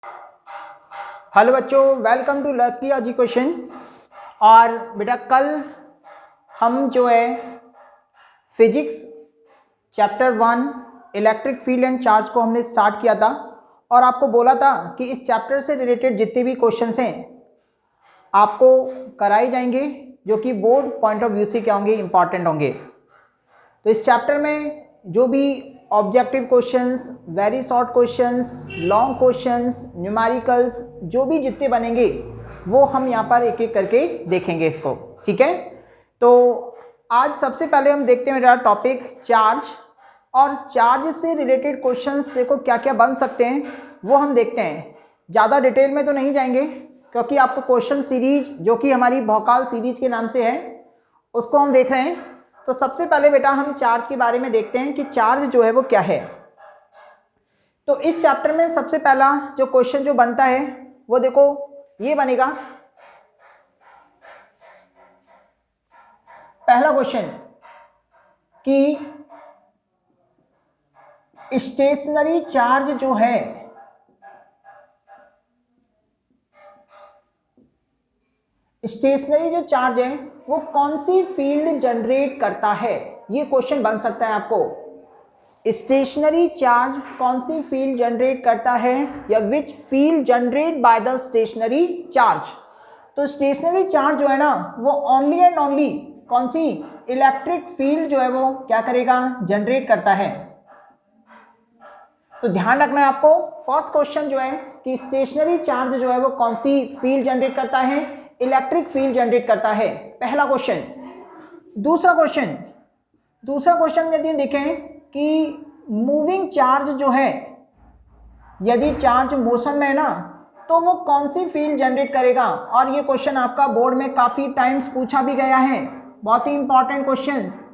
Hello बच्चों, welcome to lucky education. और बेटा कल हम जो है physics chapter 1 electric field and charge को हमने स्टार्ट किया था और आपको बोला था कि इस चैप्टर से रिलेटेड जितने भी क्वेश्चंस हैं आपको कराए जाएंगे जो कि बोर्ड पॉइंट ऑफ व्यू से क्या होंगे, इंपॉर्टेंट होंगे। तो इस चैप्टर में जो भी objective questions, very short questions, long questions, numericals जो भी जितने बनेंगे वो हम यहाँ पर एक एक करके देखेंगे इसको, ठीक है। तो आज सबसे पहले हम देखते हैं मेरा टॉपिक चार्ज, और चार्ज से रिलेटेड क्वेश्चंस देखो क्या क्या बन सकते हैं वो हम देखते हैं। ज़्यादा डिटेल में तो नहीं जाएंगे क्योंकि आपको क्वेश्चन सीरीज जो कि हमारी भौकाल सीरीज के नाम से है उसको हम देख रहे हैं। तो सबसे पहले बेटा हम चार्ज के बारे में देखते हैं कि चार्ज जो है वो क्या है। तो इस चैप्टर में सबसे पहला जो क्वेश्चन जो बनता है वो देखो ये बनेगा। पहला क्वेश्चन कि स्टेशनरी चार्ज जो है स्टेशनरी जो चार्ज है वो कौन सी फील्ड जनरेट करता है, ये क्वेश्चन बन सकता है आपको। स्टेशनरी चार्ज कौन सी फील्ड जनरेट करता है या which field generate by the stationary charge. तो स्टेशनरी चार्ज जो है ना वो ओनली एंड ओनली कौन सी इलेक्ट्रिक फील्ड जो है वो क्या करेगा, जनरेट करता है। तो ध्यान रखना है आपको, फर्स्ट क्वेश्चन जो है कि स्टेशनरी चार्ज जो है वो कौन सी फील्ड जनरेट करता है, इलेक्ट्रिक फील्ड जनरेट करता है, पहला क्वेश्चन। दूसरा क्वेश्चन यदि देखें कि मूविंग चार्ज जो है, यदि चार्ज मोशन में है ना तो वो कौन सी फील्ड जनरेट करेगा। और ये क्वेश्चन आपका बोर्ड में काफी टाइम्स पूछा भी गया है, बहुत ही इंपॉर्टेंट क्वेश्चंस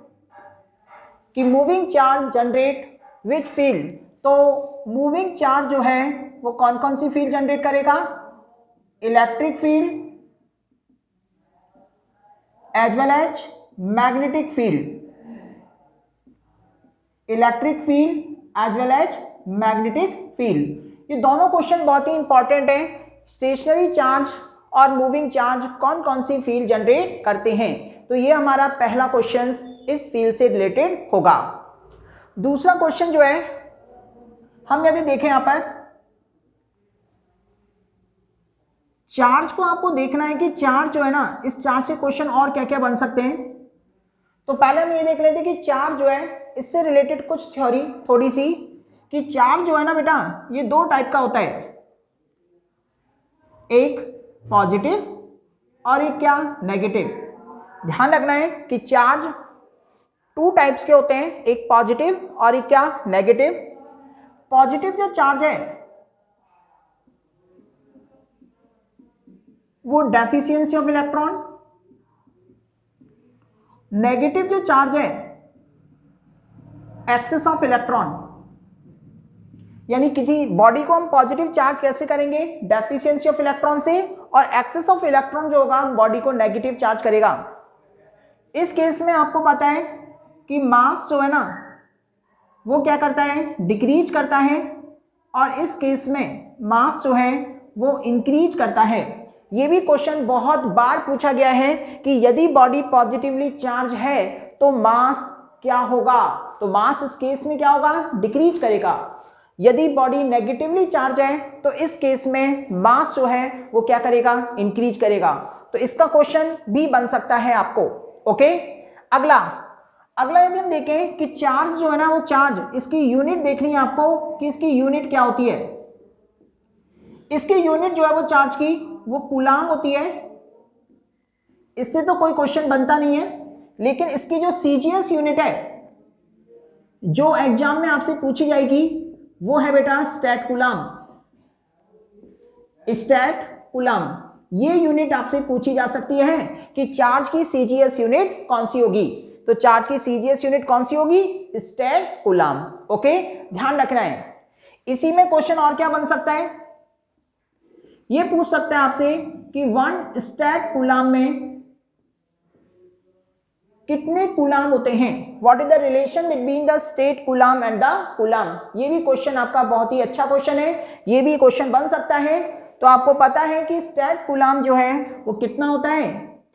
कि moving charge generate which field. तो मूविंग चार्ज जो है वो कौन कौन सी फील्ड जनरेट करेगा, electric field as well as magnetic field, electric field as well as magnetic field. ये दोनों क्वेश्चन बहुत ही इंपॉर्टेंट है। स्टेशनरी चार्ज और मूविंग चार्ज कौन कौन सी फील्ड जनरेट करते हैं, तो ये हमारा पहला क्वेश्चन इस फील्ड से रिलेटेड होगा। दूसरा क्वेश्चन जो है हम यदि देखें यहां पर चार्ज को, आपको देखना है कि चार्ज जो है ना, इस चार्ज से क्वेश्चन और क्या क्या बन सकते हैं। तो पहले हम ये देख लेते हैं कि चार्ज जो है इससे रिलेटेड कुछ थ्योरी थोड़ी सी कि चार्ज जो है ना बेटा ये दो टाइप का होता है, एक पॉजिटिव और एक क्या, नेगेटिव। ध्यान रखना है कि चार्ज टू टाइप्स के होते हैं, एक पॉजिटिव और एक क्या, नेगेटिव। पॉजिटिव जो चार्ज है वो डेफिशिएंसी ऑफ इलेक्ट्रॉन, नेगेटिव जो चार्ज है एक्सेस ऑफ इलेक्ट्रॉन। यानी किसी बॉडी को हम पॉजिटिव चार्ज कैसे करेंगे, डेफिशिएंसी ऑफ इलेक्ट्रॉन से, और एक्सेस ऑफ इलेक्ट्रॉन जो होगा बॉडी को नेगेटिव चार्ज करेगा। इस केस में आपको पता है कि मास जो है ना वो क्या करता है, डिक्रीज करता है, और इस केस में मास जो है वो इंक्रीज करता है। ये भी क्वेश्चन बहुत बार पूछा गया है कि यदि बॉडी पॉजिटिवली चार्ज है तो मास क्या होगा, तो मास इस केस में क्या होगा, डिक्रीज करेगा। यदि बॉडी नेगेटिवली चार्ज है तो इस केस में मास जो है वो क्या करेगा, इंक्रीज करेगा। तो इसका क्वेश्चन भी बन सकता है आपको। ओके, अगला यदि हम देखें कि चार्ज जो है ना वो चार्ज, इसकी यूनिट देखनी है आपको कि इसकी यूनिट क्या होती है। इसकी यूनिट जो है वो चार्ज की वो कूलाम होती है। इससे तो कोई क्वेश्चन बनता नहीं है, लेकिन इसकी जो सीजीएस यूनिट है जो एग्जाम में आपसे पूछी जाएगी वो है बेटा स्टैट कूलाम। स्टैट कूलाम ये यूनिट आपसे पूछी जा सकती है कि चार्ज की सीजीएस यूनिट कौन सी होगी। तो चार्ज की सीजीएस यूनिट कौन सी होगी, स्टैट कूलाम। ओके, ध्यान रखना है। इसी में क्वेश्चन और क्या बन सकता है, ये पूछ सकता है आपसे कि 1 स्टैट कूलाम में कितने कूलाम होते हैं? What is the relation between the state coulomb and the coulomb? ये भी क्वेश्चन आपका बहुत ही अच्छा क्वेश्चन है, ये भी क्वेश्चन बन सकता है। तो आपको पता है कि स्टेट कूलाम जो है वो कितना होता है?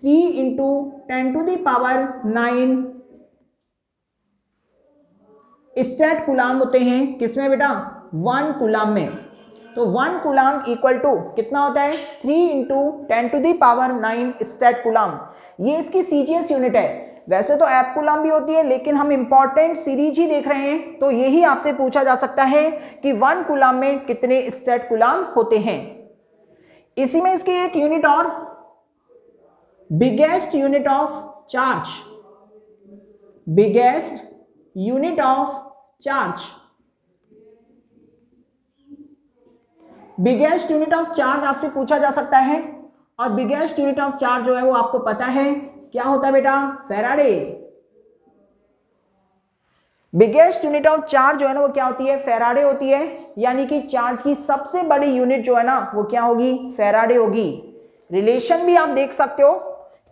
3 इंटू 10⁹ स्टेट कूलाम होते हैं किसमें बेटा? 1 कूलाम में। तो 1 कूलाम इक्वल टू कितना होता है? 3 इंटू 10⁹ स्टेट कूलाम। ये इसकी सीजीएस यूनिट है। वैसे तो एप कूलाम भी होती है, लेकिन हम इंपॉर्टेंट सीरीज ही देख रहे हैं, तो यही आपसे पूछा जा सकता है कि 1 कूलाम में कितने स्टेट कूलाम होते हैं। इसी में इसकी एक यूनिट और, biggest unit of charge, biggest unit of charge, biggest unit of charge आपसे पूछा जा सकता है। और बिगेस्ट यूनिट ऑफ चार्ज जो है वो आपको पता है क्या होता है बेटा? Faraday. Biggest unit of charge जो है ना वो क्या होती है? फैराडे होती है। यानी कि चार्ज की सबसे बड़ी यूनिट जो है ना वो क्या होगी? फैराडे होगी। रिलेशन भी आप देख सकते हो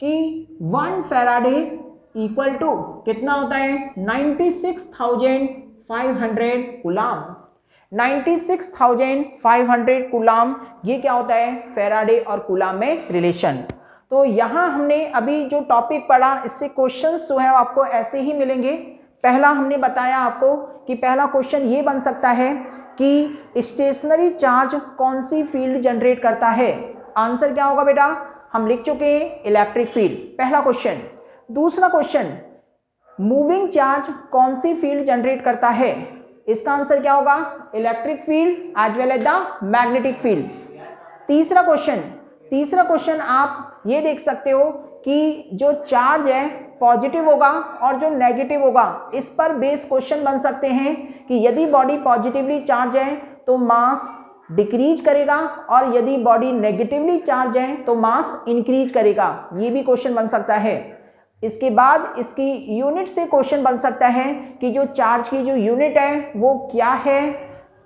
कि 1 फैराडे इक्वल टू कितना होता है? 96,500 कूलाम। 96,500 कूलाम, ये क्या होता है? फैराडे और कूलाम में रिलेशन। तो यहाँ हमने अभी जो टॉपिक पढ़ा, इससे क्वेश्चंस जो है आपको ऐसे ही मिलेंगे। पहला हमने बताया आपको कि पहला क्वेश्चन ये बन सकता है कि स्टेशनरी चार्ज कौन सी फील्ड जनरेट करता है? आंसर क्या होगा बेटा? हम लिख चुके हैं इलेक्ट्रिक फील्ड, पहला क्वेश्चन। दूसरा क्वेश्चन, मूविंग चार्ज कौन सी फील्ड जनरेट करता है? इसका आंसर क्या होगा? Electric field as well as the magnetic field. तीसरा क्वेश्चन आप ये देख सकते हो कि जो चार्ज है पॉजिटिव होगा और जो नेगेटिव होगा, इस पर बेस क्वेश्चन बन सकते हैं कि यदि बॉडी पॉजिटिवली चार्ज है तो मास डिक्रीज करेगा, और यदि बॉडी नेगेटिवली चार्ज है तो मास इंक्रीज करेगा। ये भी क्वेश्चन बन सकता है। इसके बाद इसकी यूनिट से क्वेश्चन बन सकता है कि जो चार्ज की जो यूनिट है वो क्या है,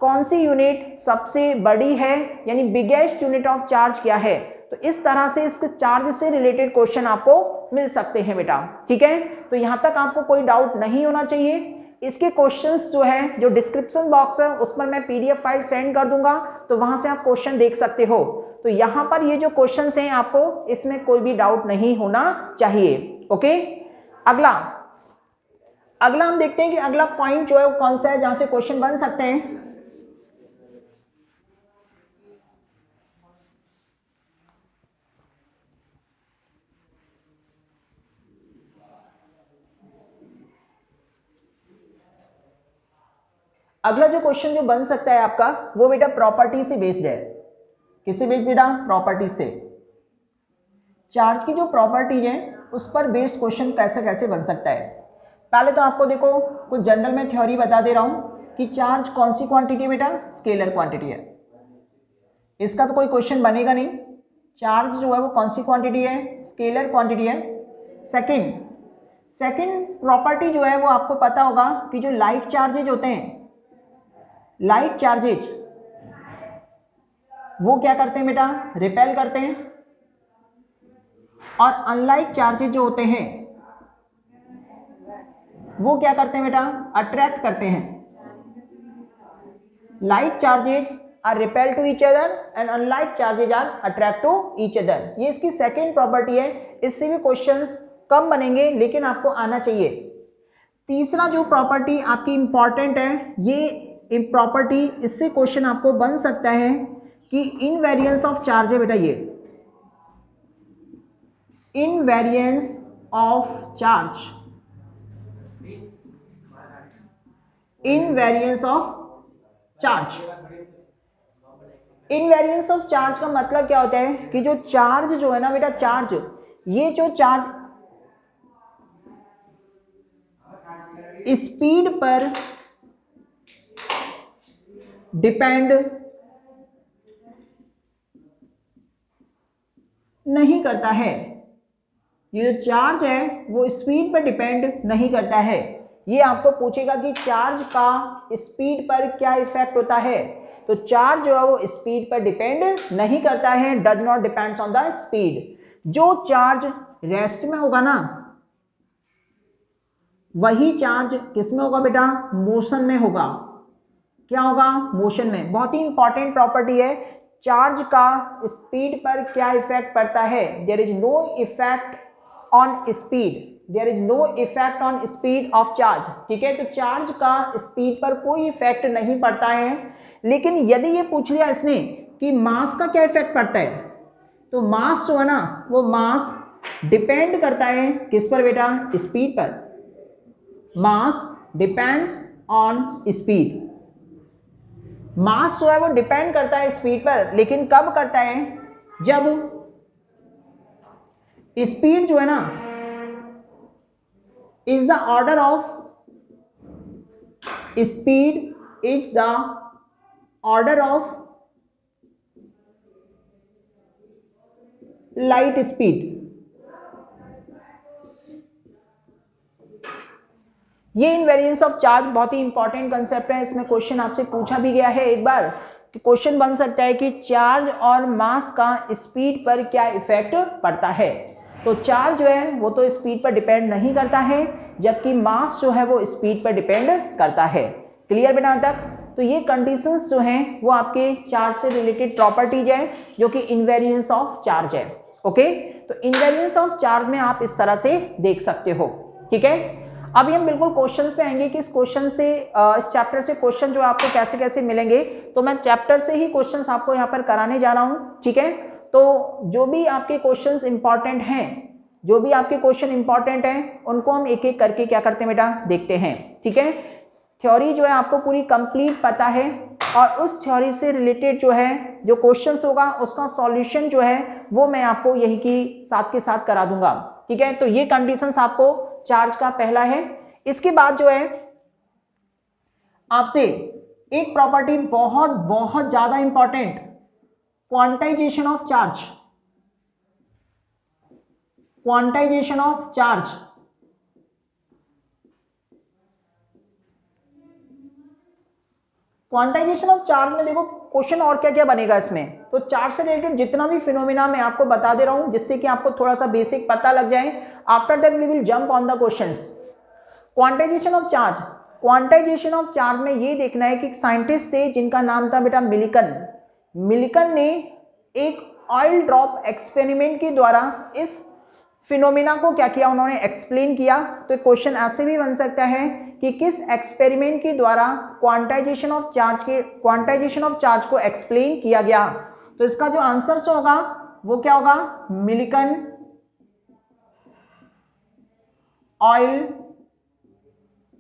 कौन सी यूनिट सबसे बड़ी है, यानी बिगेस्ट यूनिट ऑफ चार्ज क्या है। तो इस तरह से इस चार्ज से रिलेटेड क्वेश्चन आपको मिल सकते हैं बेटा। ठीक है, तो यहाँ तक आपको कोई डाउट नहीं होना चाहिए। इसके क्वेश्चंस जो है, जो डिस्क्रिप्शन बॉक्स है उस पर मैं पीडीएफ फाइल सेंड कर दूंगा, तो वहां से आप क्वेश्चन देख सकते हो। तो यहाँ पर ये जो क्वेश्चंस हैं आपको इसमें कोई भी डाउट नहीं होना चाहिए। ओके, अगला हम देखते हैं कि अगला पॉइंट जो है वो कौन सा है जहां से क्वेश्चन बन सकते हैं। अगला जो क्वेश्चन जो बन सकता है आपका वो बेटा प्रॉपर्टी से बेस्ड है। किससे बेस्ड बेटा? प्रॉपर्टी से। चार्ज की जो प्रॉपर्टी है उस पर बेस्ड क्वेश्चन कैसे कैसे बन सकता है। पहले तो आपको देखो कुछ जनरल में थ्योरी बता दे रहा हूं कि चार्ज कौन सी क्वांटिटी है बेटा? स्केलर क्वांटिटी है। इसका तो कोई क्वेश्चन बनेगा नहीं। चार्ज जो है वो कौन सी क्वांटिटी है? स्केलर क्वांटिटी है। सेकंड प्रॉपर्टी जो है वो आपको पता होगा कि जो लाइक चार्जेज होते हैं, लाइक चार्जेज वो क्या करते हैं बेटा? रिपेल करते हैं। और अनलाइक चार्जेज जो होते हैं वो क्या करते हैं बेटा? अट्रैक्ट करते हैं। Like charges are repel to each other and unlike charges are attract to each other. ये इसकी सेकेंड प्रॉपर्टी है। इससे भी क्वेश्चंस कम बनेंगे लेकिन आपको आना चाहिए। तीसरा जो प्रॉपर्टी आपकी इंपॉर्टेंट है, ये प्रॉपर्टी, इससे क्वेश्चन आपको बन सकता है कि इनवेरिएंस ऑफ चार्ज है बेटा। ये invariance of charge, invariance of charge. Invariance of charge का मतलब क्या होता है कि जो चार्ज जो है ना बेटा, चार्ज, ये जो चार्ज स्पीड पर डिपेंड नहीं करता है। ये जो चार्ज है वो स्पीड पर डिपेंड नहीं करता है। ये आपको पूछेगा कि चार्ज का स्पीड पर क्या इफेक्ट होता है। तो चार्ज जो है वो स्पीड पर डिपेंड नहीं करता है, does not depends on the speed. जो चार्ज रेस्ट में होगा ना, वही चार्ज किस में होगा बेटा, मोशन में होगा। क्या होगा, मोशन में। बहुत ही इंपॉर्टेंट प्रॉपर्टी है, चार्ज का स्पीड पर क्या इफेक्ट पड़ता है, there is no effect on speed, there is no effect on speed of charge. ठीक है, तो चार्ज का स्पीड पर कोई इफेक्ट नहीं पड़ता है। लेकिन यदि ये पूछ लिया इसने कि मास का क्या इफेक्ट पड़ता है, तो मास जो है ना, वो मास डिपेंड करता है किस पर बेटा, स्पीड पर। मास डिपेंड्स ऑन स्पीड, मास जो है वो डिपेंड करता है स्पीड पर, लेकिन कब करता है, जब स्पीड जो है ना is the order of, speed is the order of light speed. ये इनवेरिएंस ऑफ चार्ज बहुत ही इंपॉर्टेंट कंसेप्ट है, इसमें क्वेश्चन आपसे पूछा भी गया है एक बार कि क्वेश्चन बन सकता है कि चार्ज और मास का स्पीड पर क्या इफेक्ट पड़ता है। तो चार्ज जो है वो तो स्पीड पर डिपेंड नहीं करता है, जबकि मास जो है वो स्पीड पर डिपेंड करता है। क्लियर बेटा तक? तो ये कंडीशंस जो हैं वो आपके चार्ज से रिलेटेड प्रॉपर्टीज है, जो कि इनवेरिएंस ऑफ चार्ज है। ओके, तो इनवेरिएंस ऑफ चार्ज में आप इस तरह से देख सकते हो। ठीक है, अभी हम बिल्कुल क्वेश्चंस पे आएंगे कि इस क्वेश्चन से, इस चैप्टर से क्वेश्चन जो आपको कैसे कैसे मिलेंगे। तो मैं चैप्टर से ही क्वेश्चंस आपको यहाँ पर कराने जा रहा हूँ। ठीक है, तो जो भी आपके क्वेश्चंस इंपॉर्टेंट हैं, जो भी आपके क्वेश्चन इंपॉर्टेंट हैं, उनको हम एक एक करके क्या करते हैं बेटा, देखते हैं। ठीक है, थ्योरी जो है आपको पूरी कंप्लीट पता है, और उस थ्योरी से रिलेटेड जो है जो क्वेश्चंस होगा उसका सॉल्यूशन जो है वो मैं आपको यही की साथ के साथ करा दूंगा। ठीक है, तो ये कंडीशंस आपको चार्ज का पहला है। इसके बाद जो है आपसे एक प्रॉपर्टी बहुत बहुत ज्यादा important, quantization of charge. Quantization of charge, quantization of charge में देखो क्वेश्चन और क्या क्या बनेगा इसमें। तो चार्ज से रिलेटेड जितना भी फिनोमिना मैं आपको बता दे रहा हूं, जिससे कि आपको थोड़ा सा बेसिक पता लग जाए। After that we will jump on the questions. Quantization of charge, quantization of charge में ये देखना है कि एक साइंटिस्ट थे जिनका नाम था बेटा मिल्कन। मिल्कन ने एक ऑयल ड्रॉप एक्सपेरिमेंट के द्वारा इस फिनोमिना को क्या किया, उन्होंने एक्सप्लेन किया। तो क्वेश्चन ऐसे भी बन सकता है कि किस एक्सपेरिमेंट के द्वारा क्वांटाइजेशन ऑफ चार्ज को एक्सप्लेन किया गया। तो इसका जो आंसर होगा वो क्या होगा, मिल्कन ऑयल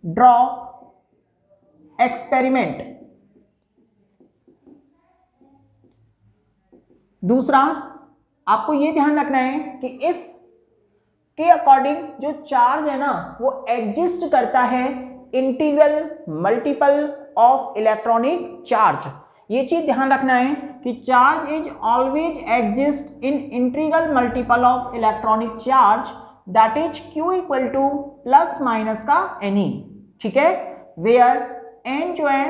ड्रॉप एक्सपेरिमेंट। दूसरा आपको ये ध्यान रखना है कि इस के अकॉर्डिंग जो चार्ज है ना वो एग्जिस्ट करता है integral multiple of electronic charge. ये चीज ध्यान रखना है कि charge is always exist in integral multiple of electronic charge, that is Q equal two plus minus का NE। ठीक है, वेयर N जो है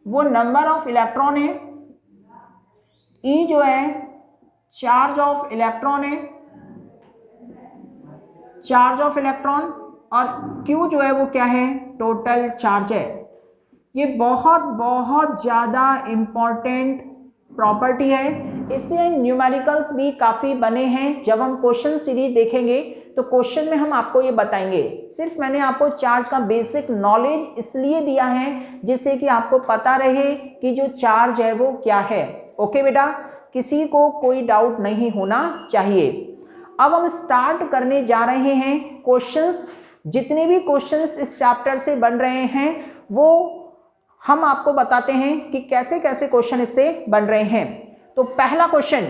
वो नंबर ऑफ इलेक्ट्रॉन है, E जो है चार्ज ऑफ इलेक्ट्रॉन है, चार्ज ऑफ इलेक्ट्रॉन, और Q जो है वो क्या है, टोटल चार्ज है। ये बहुत बहुत ज़्यादा इम्पॉर्टेंट प्रॉपर्टी है, इससे न्यूमेरिकल्स भी काफ़ी बने हैं। जब हम क्वेश्चन सीरीज देखेंगे तो क्वेश्चन में हम आपको ये बताएंगे। सिर्फ मैंने आपको चार्ज का बेसिक नॉलेज इसलिए दिया है जिससे कि आपको पता रहे कि जो चार्ज है वो क्या है। ओके बेटा, किसी को कोई डाउट नहीं होना चाहिए। अब हम स्टार्ट करने जा रहे हैं क्वेश्चंस। जितने भी क्वेश्चंस इस चैप्टर से बन रहे हैं वो हम आपको बताते हैं कि कैसे कैसे क्वेश्चन इससे बन रहे हैं। तो पहला क्वेश्चन,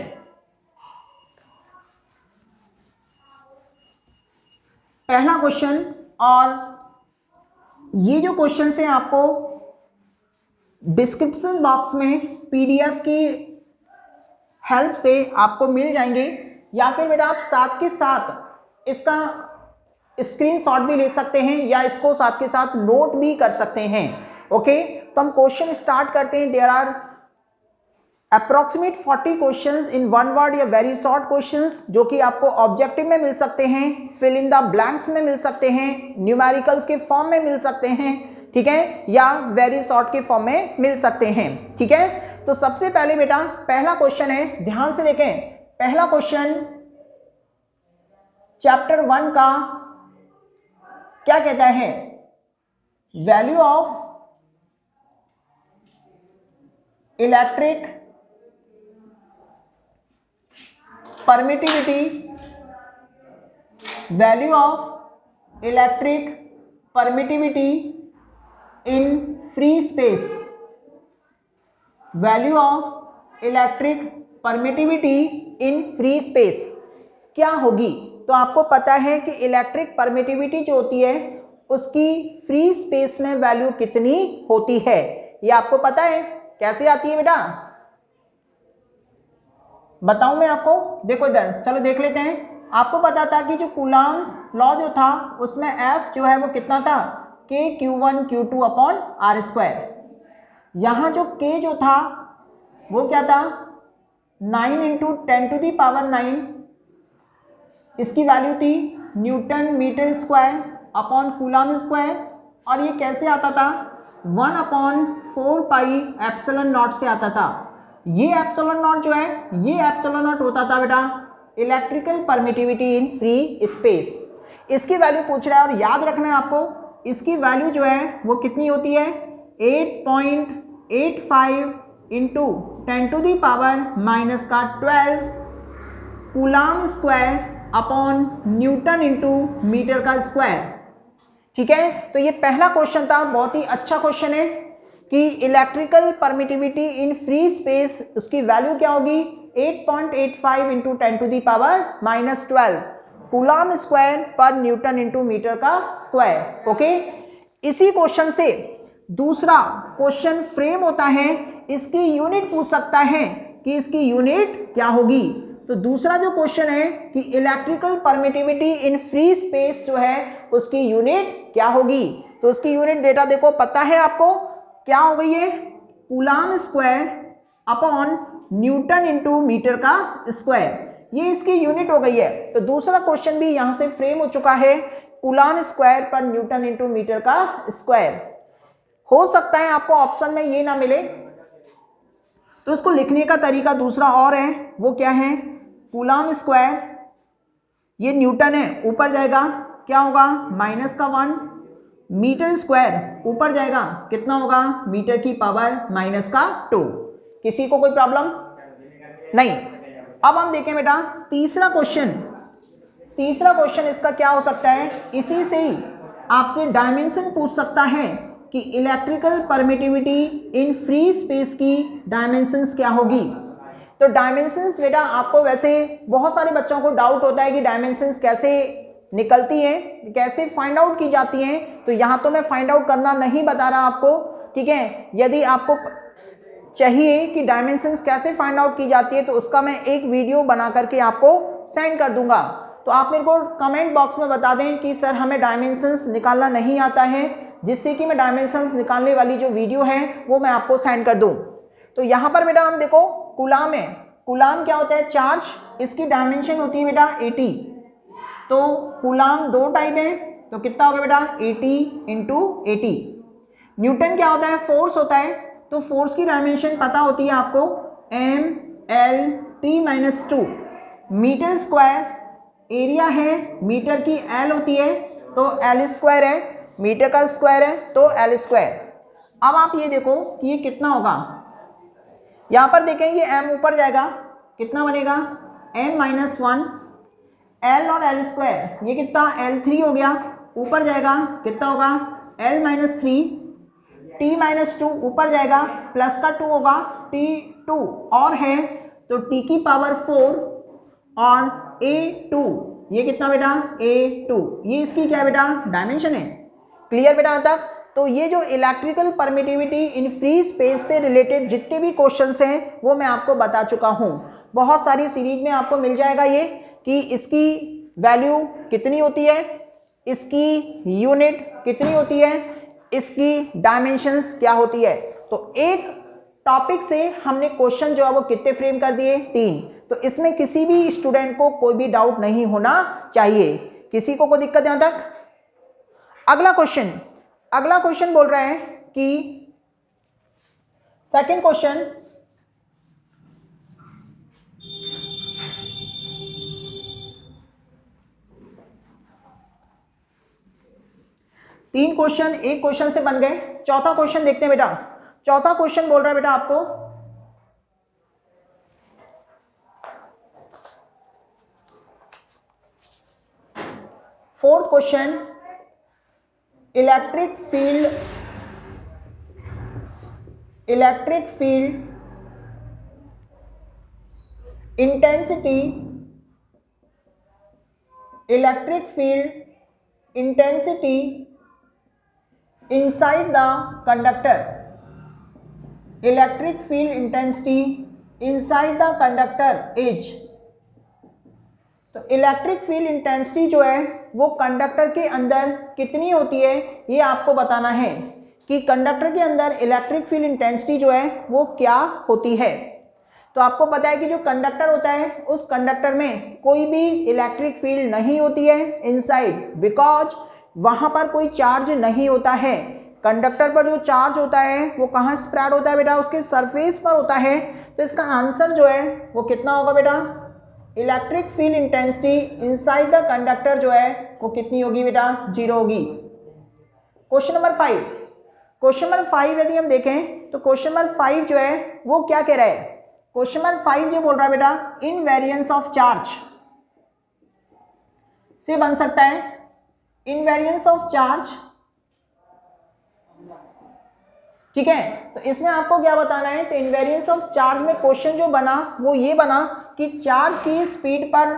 और ये जो क्वेश्चन है आपको डिस्क्रिप्शन बॉक्स में PDF की हेल्प से आपको मिल जाएंगे, या फिर बेटा आप साथ के साथ इसका स्क्रीनशॉट भी ले सकते हैं या इसको साथ के साथ नोट भी कर सकते हैं। ओके, तो हम क्वेश्चन स्टार्ट करते हैं। There are approximate 40 questions in one word या वेरी शॉर्ट क्वेश्चंस जो कि आपको ऑब्जेक्टिव में मिल सकते हैं, फिल इन द ब्लैंक्स में मिल सकते हैं, न्यूमेरिकल्स के फॉर्म में मिल सकते हैं, ठीक है, या वेरी शॉर्ट के फॉर्म में मिल सकते हैं, ठीक है। तो सबसे पहले बेटा पहला क्वेश्चन है, ध्यान से देखें। पहला क्वेश्चन चैप्टर 1 का क्या कहता है, value of electric permittivity, value of electric permittivity in free space, value of electric permittivity in free space क्या होगी। तो आपको पता है कि इलेक्ट्रिक परमिटिविटी जो होती है उसकी फ्री स्पेस में वैल्यू कितनी होती है, ये आपको पता है। कैसे आती है बेटा, बताऊं मैं आपको, देखो इधर, चलो देख लेते हैं। आपको पता था कि जो कूलॉम्स लॉ जो था उसमें F जो है वो कितना था, K Q1 Q2 upon R square. यहाँ जो K जो था वो क्या था, 9 इंटू 10⁻⁹, इसकी वैल्यू थी newton metre square upon coulomb square. और ये कैसे आता था, 1/4πε0 से आता था। ये एप्सिलॉन नॉट जो है, ये एप्सिलॉन नॉट होता था बेटा electrical permittivity in free space. इसकी वैल्यू पूछ रहा है और याद रखना है आपको, इसकी वैल्यू जो है वो कितनी होती है, 8.85 into 10⁻⁻12 coulomb square upon newton into metre का स्क्वायर, ठीक है। तो ये पहला क्वेश्चन था, बहुत ही अच्छा क्वेश्चन है कि electrical permittivity in free space उसकी वैल्यू क्या होगी, 8.85 इंटू 10⁻⁻12 कूलॉम स्क्वायर पर न्यूटन इंटू मीटर का स्क्वायर, ओके। इसी क्वेश्चन से दूसरा क्वेश्चन फ्रेम होता है, इसकी यूनिट पूछ सकता है कि इसकी यूनिट क्या होगी। तो दूसरा जो क्वेश्चन है कि electrical permittivity in free space जो है उसकी यूनिट क्या होगी। तो उसकी यूनिट डेटा देखो, पता है आपको क्या हो गई है, coulomb square upon newton into metre का स्क्वायर, ये इसकी यूनिट हो गई है। तो दूसरा क्वेश्चन भी यहां से फ्रेम हो चुका है, कूलॉम स्क्वायर पर न्यूटन इंटू मीटर का स्क्वायर। हो सकता है आपको ऑप्शन में ये ना मिले, तो उसको लिखने का तरीका दूसरा और है, वो क्या है, कूलॉम स्क्वायर, ये न्यूटन है, ऊपर जाएगा क्या होगा, -1, मीटर स्क्वायर ऊपर जाएगा कितना होगा, मीटर की पावर -2। किसी को कोई प्रॉब्लम नहीं। अब हम देखें बेटा तीसरा क्वेश्चन इसका क्या हो सकता है, इसी से ही आपसे डायमेंशन पूछ सकता है कि electrical permittivity in free space की डायमेंशंस क्या होगी। तो डायमेंशंस बेटा आपको वैसे बहुत सारे बच्चों को डाउट होता है कि डायमेंशंस कैसे निकलती हैं, कैसे फाइंड आउट की जाती हैं। तो यहाँ तो मैं फाइंड आउट करना नहीं बता रहा आपको, ठीक है। यदि आपको चाहिए कि डायमेंशंस कैसे फाइंड आउट की जाती है तो उसका मैं एक वीडियो बना करके आपको सेंड कर दूंगा। तो आप मेरे को कमेंट बॉक्स में बता दें कि सर हमें डायमेंशंस निकालना नहीं आता है, जिससे कि मैं डायमेंशंस निकालने वाली जो वीडियो है वो मैं आपको सेंड कर दूं। तो यहाँ पर बेटा हम देखो कूलॉम है, कूलॉम क्या होता है, चार्ज, इसकी डायमेंशन होती है बेटा 80। तो कूलॉम 2 टाइप है, तो कितना होगा बेटा 80 इंटू 80। न्यूटन क्या होता है, फोर्स होता है, तो फोर्स की डायमेंशन पता होती है आपको mL/T-2। मीटर स्क्वायर एरिया है, मीटर की L होती है तो L स्क्वायर है, मीटर का स्क्वायर है तो L स्क्वायर। अब आप ये देखो कि ये कितना होगा, यहाँ पर देखें ये m ऊपर जाएगा, कितना बनेगा m-1, L और L स्क्वायर, ये कितना L3 हो गया, ऊपर जाएगा कितना होगा L-3, T-2 ऊपर जाएगा प्लस का 2 होगा, T2 और है तो T की पावर 4 और A2, ये कितना बेटा A2, ये इसकी क्या बेटा डायमेंशन है। क्लियर बेटा यहाँ तक। तो ये जो electrical permittivity in free space से रिलेटेड जितने भी क्वेश्चंस हैं वो मैं आपको बता चुका हूँ। बहुत सारी सीरीज में आपको मिल जाएगा ये कि इसकी वैल्यू कितनी होती है, इसकी यूनिट कितनी होती है, इसकी डायमेंशंस क्या होती है। तो एक टॉपिक से हमने क्वेश्चन जो है वो कितने फ्रेम कर दिए, 3। तो इसमें किसी भी स्टूडेंट को कोई भी डाउट नहीं होना चाहिए। किसी को कोई दिक्कत यहां तक? अगला क्वेश्चन बोल रहे हैं कि सेकंड क्वेश्चन, तीन क्वेश्चन एक क्वेश्चन से बन गए। चौथा क्वेश्चन देखते हैं बेटा। चौथा क्वेश्चन बोल रहा है बेटा आपको, fourth question, electric field intensity inside the conductor, electric field intensity inside the conductor is। तो इलेक्ट्रिक फील्ड इंटेंसिटी जो है वो कंडक्टर के अंदर कितनी होती है, ये आपको बताना है कि कंडक्टर के अंदर इलेक्ट्रिक फील्ड इंटेंसिटी जो है वो क्या होती है। तो आपको पता है कि जो कंडक्टर होता है उस कंडक्टर में कोई भी इलेक्ट्रिक फील्ड नहीं होती है इनसाइड, बिकॉज वहां पर कोई चार्ज नहीं होता है। कंडक्टर पर जो चार्ज होता है वो कहाँ स्प्रेड होता है बेटा, उसके सरफेस पर होता है। तो इसका आंसर जो है वो कितना होगा बेटा, electric field intensity inside the conductor जो है वो कितनी होगी बेटा, 0 होगी। क्वेश्चन नंबर 5 यदि हम देखें तो क्वेश्चन नंबर 5 जो है वो क्या कह रहा है, क्वेश्चन नंबर 5 जो बोल रहा है बेटा, इनवेरिएंस ऑफ चार्ज से बन सकता है। इनवेरिएंस ऑफ चार्ज, ठीक है। तो इसमें आपको क्या बताना है, तो इनवेरिएंस ऑफ चार्ज में क्वेश्चन जो बना वो ये बना कि चार्ज की स्पीड पर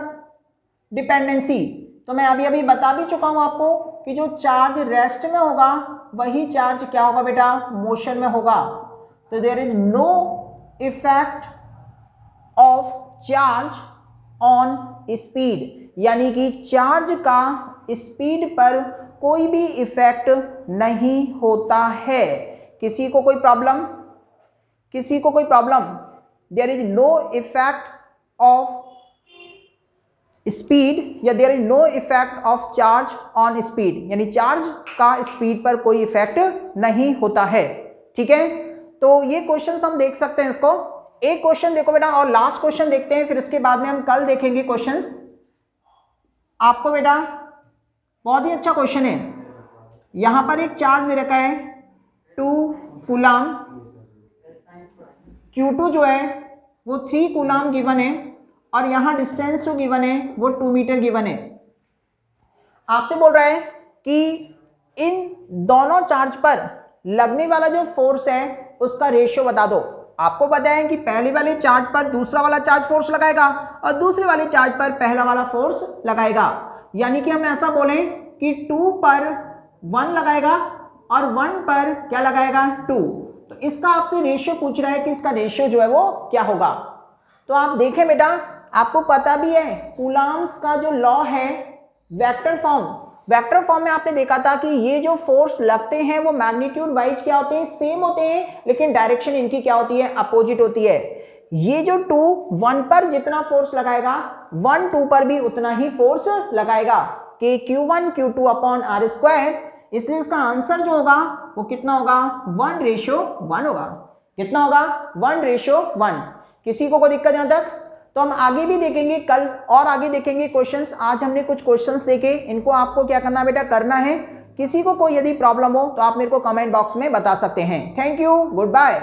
डिपेंडेंसी। तो मैं अभी बता भी चुका हूं आपको कि जो चार्ज रेस्ट में होगा वही चार्ज क्या होगा बेटा, मोशन में होगा। तो there is no effect of charge on speed, यानी कि चार्ज का स्पीड पर कोई भी इफेक्ट नहीं होता है। किसी को कोई problem, there is no effect of speed या there is no effect of charge on speed, यानी चार्ज का स्पीड पर कोई इफेक्ट नहीं होता है। ठीक है, तो ये क्वेश्चन हम देख सकते हैं इसको। एक क्वेश्चन देखो बेटा और लास्ट क्वेश्चन देखते हैं, फिर उसके बाद में हम कल देखेंगे क्वेश्चंस। आपको बेटा बहुत ही अच्छा क्वेश्चन है। यहां पर एक चार्ज दे रखा है 2 कूलम, Q2 जो है वो 3 कूलम गिवन है और यहाँ डिस्टेंस जो गिवन है वो 2 मीटर गिवन है। आपसे बोल रहा है कि इन दोनों चार्ज पर लगने वाला जो फोर्स है उसका रेशियो बता दो। आपको पता है कि पहले वाले चार्ज पर दूसरा वाला चार्ज फोर्स लगाएगा और दूसरे वाले चार्ज पर पहला वाला फोर्स लगाएगा, यानी कि हम ऐसा बोलें कि 2 पर 1 लगाएगा और 1 पर क्या लगाएगा, 2। तो इसका आपसे रेशियो पूछ रहा है कि इसका रेशियो जो है वो क्या होगा। तो आप देखें बेटा, आपको पता भी है कूलम्ब्स का जो लॉ है वेक्टर फॉर्म में आपने देखा था कि ये जो फोर्स लगते हैं वो मैग्नीट्यूड वाइज क्या होते हैं, सेम होते हैं, लेकिन डायरेक्शन इनकी क्या होती है, अपोजिट होती है। ये जो 2 1 पर जितना फोर्स लगाएगा 1 2 पर भी उतना ही फोर्स लगाएगा, कि Q1 Q2 upon R square. इसलिए इसका आंसर जो होगा वो कितना होगा, 1:1 होगा। कितना होगा, 1:1। किसी को कोई दिक्कत यहां तक? तो हम आगे भी देखेंगे कल और आगे देखेंगे क्वेश्चंस। आज हमने कुछ क्वेश्चंस देखे, इनको आपको क्या करना बेटा, करना है। किसी को कोई यदि प्रॉब्लम हो तो आप मेरे को कमेंट बॉक्स में बता सकते हैं। Thank you, good bye.